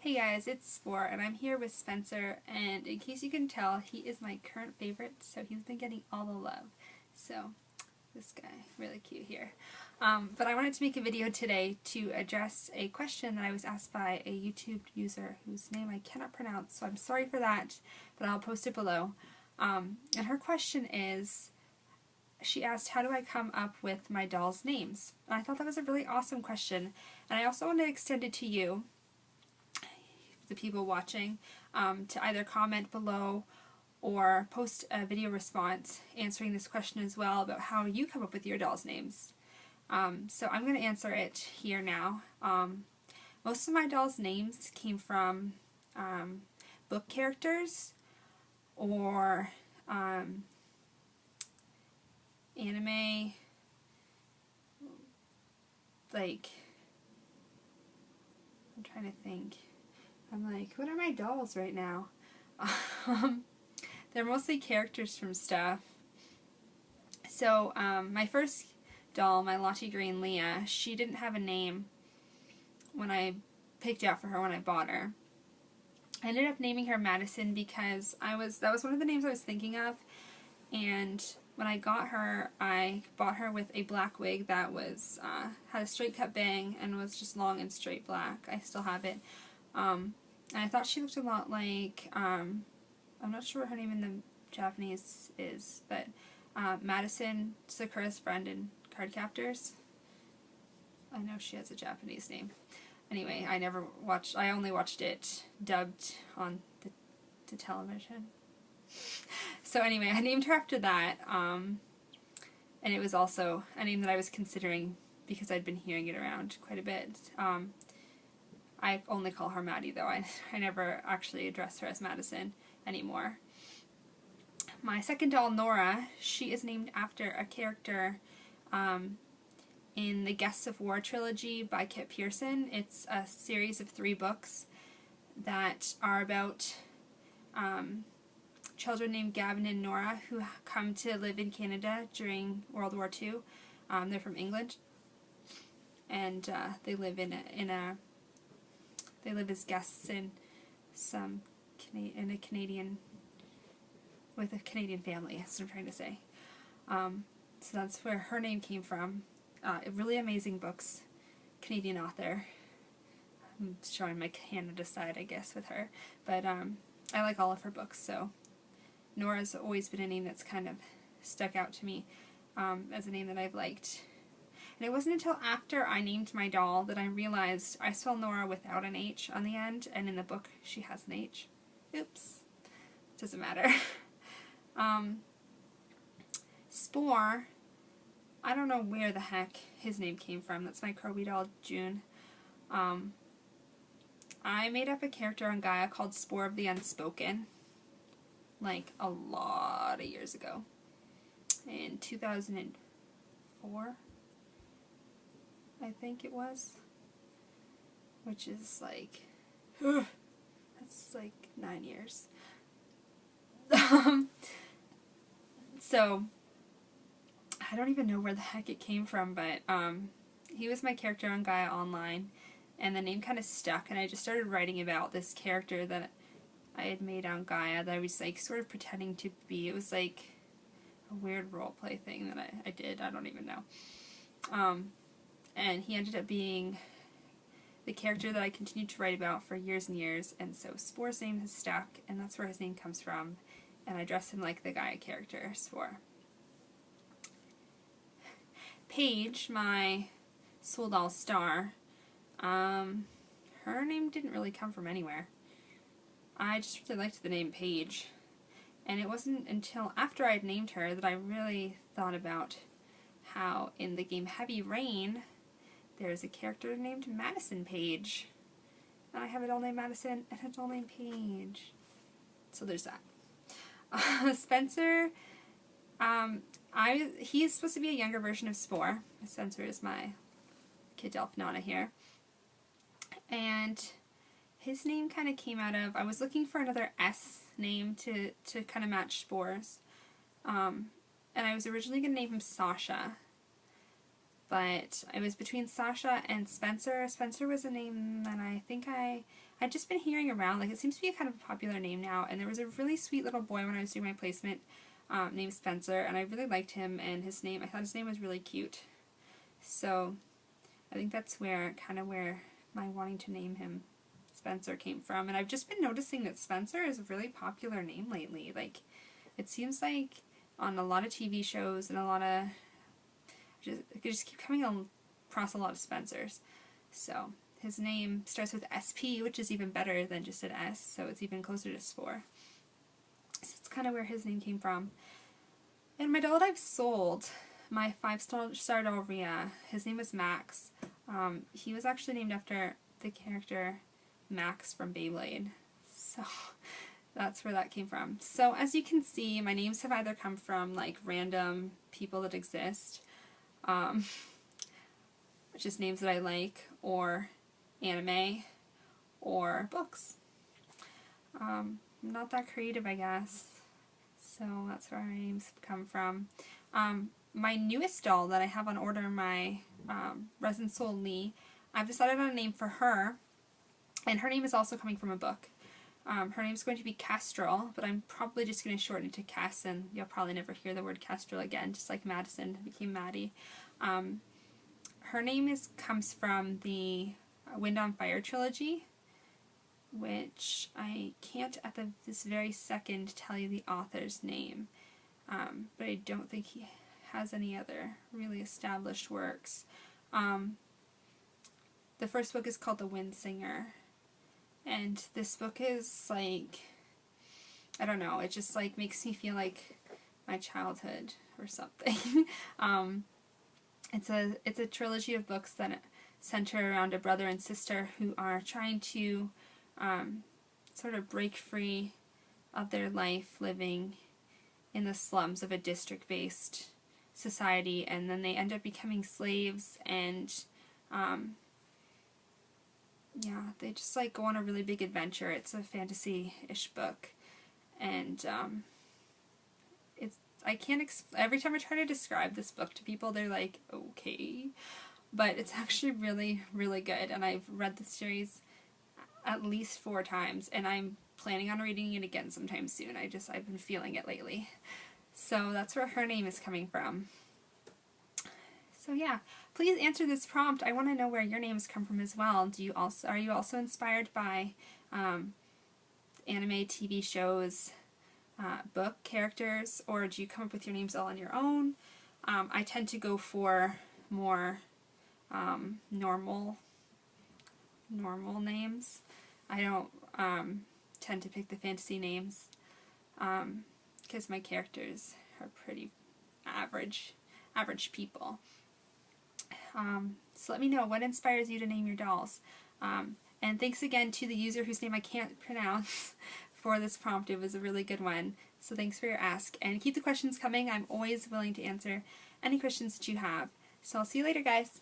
Hey guys, it's Spore, and I'm here with Spencer, and in case you can tell, he is my current favorite, so he's been getting all the love. So, this guy, really cute here. But I wanted to make a video today to address a question that I was asked by a YouTube user whose name I cannot pronounce, so I'm sorry for that, but I'll post it below. And her question is, she asked, how do I come up with my dolls' names? And I thought that was a really awesome question, and I also want to extend it to you, the people watching, to either comment below or post a video response answering this question as well about how you come up with your dolls' names. So I'm going to answer it here now. Most of my dolls' names came from book characters or anime, like, I'm trying to think. I'm like, what are my dolls right now? They're mostly characters from stuff. So, my first doll, my Lottie Green Leah, she didn't have a name when I picked out for her when I bought her. I ended up naming her Madison because that was one of the names I was thinking of, and when I got her, I bought her with a black wig that was had a straight cut bang and was just long and straight black. I still have it. And I thought she looked a lot like, I'm not sure what her name in the Japanese is, but Madison, Sakura's friend in Cardcaptors. I know she has a Japanese name. Anyway, I only watched it dubbed on the television. So anyway, I named her after that, and it was also a name that I was considering because I'd been hearing it around quite a bit. I only call her Maddie, though. I never actually address her as Madison anymore. My second doll, Nora, she is named after a character in the Guests of War trilogy by Kit Pearson. It's a series of 3 books that are about children named Gavin and Nora who come to live in Canada during World War II. They're from England, and they live they live as guests in with a Canadian family, that's what I'm trying to say. So that's where her name came from. Really amazing books, Canadian author. I'm showing my Canada side, I guess, with her. But I like all of her books, so Nora's always been a name that's kind of stuck out to me as a name that I've liked. And it wasn't until after I named my doll that I realized I spell Nora without an H on the end, and in the book she has an H. Oops. Doesn't matter. Spore, I don't know where the heck his name came from. That's my Kirby doll, June. I made up a character on Gaia called Spore of the Unspoken, like a lot of years ago. In 2004. I think it was, which is like, that's like 9 years. So, I don't even know where the heck it came from, but he was my character on Gaia Online, and the name kind of stuck, and I just started writing about this character that I had made on Gaia that I was like sort of pretending to be. It was like a weird roleplay thing that I did, I don't even know. And he ended up being the character that I continued to write about for years and years, and so Spore's name has stuck, and that's where his name comes from, and I dress him like the Gaia character, Spore. Paige, my Soul Doll Star, her name didn't really come from anywhere. I just really liked the name Paige, and it wasn't until after I'd named her that I really thought about how in the game Heavy Rain there's a character named Madison Paige, and I have a doll named Madison and a doll named Paige. So there's that. Spencer, he's supposed to be a younger version of Spore. Spencer is my kid Delph Nana here, and his name kind of came out of, I was looking for another S name to kind of match Spore's, and I was originally going to name him Sasha, but I was between Sasha and Spencer. Spencer was a name that I think I I'd just been hearing around, like, it seems to be a kind of a popular name now, and there was a really sweet little boy when I was doing my placement named Spencer, and I really liked him, and I thought his name was really cute. So I think that's where my wanting to name him Spencer came from. And I've just been noticing that Spencer is a really popular name lately. Like, it seems like on a lot of TV shows and a lot of, I just keep coming across a lot of Spencers. So his name starts with SP, which is even better than just an S, so it's even closer to Spore. So it's kind of where his name came from. And my doll that I've sold, my 5-star doll Rhea, his name was Max. He was actually named after the character Max from Beyblade. So that's where that came from. So as you can see, my names have either come from like random people that exist, just names that I like, or anime, or books. I'm not that creative, I guess. So that's where my names come from. My newest doll that I have on order, my Resin Soul Lee, I've decided on a name for her, and her name is also coming from a book. Her name's going to be Castrol, but I'm probably just going to shorten it to Cass, and you'll probably never hear the word Castrol again, just like Madison became Maddie. Her name comes from the Wind on Fire trilogy, which I can't at this very second tell you the author's name, but I don't think he has any other really established works. The first book is called The Wind Singer, and this book is like, I don't know, it just like makes me feel like my childhood or something. It's a trilogy of books that center around a brother and sister who are trying to sort of break free of their life living in the slums of a district-based society, and then they end up becoming slaves, and yeah, they just like go on a really big adventure. It's a fantasy-ish book, and I can't every time I try to describe this book to people, they're like, okay, but it's actually really, really good, and I've read the series at least 4 times, and I'm planning on reading it again sometime soon. I've been feeling it lately. So that's where her name is coming from. So yeah, please answer this prompt. I want to know where your names come from as well. Are you also inspired by anime, TV shows, book characters, or do you come up with your names all on your own? I tend to go for more normal names. I don't tend to pick the fantasy names because my characters are pretty average people. So let me know what inspires you to name your dolls. And thanks again to the user whose name I can't pronounce for this prompt. It was a really good one. So thanks for your ask. And keep the questions coming. I'm always willing to answer any questions that you have. So I'll see you later, guys.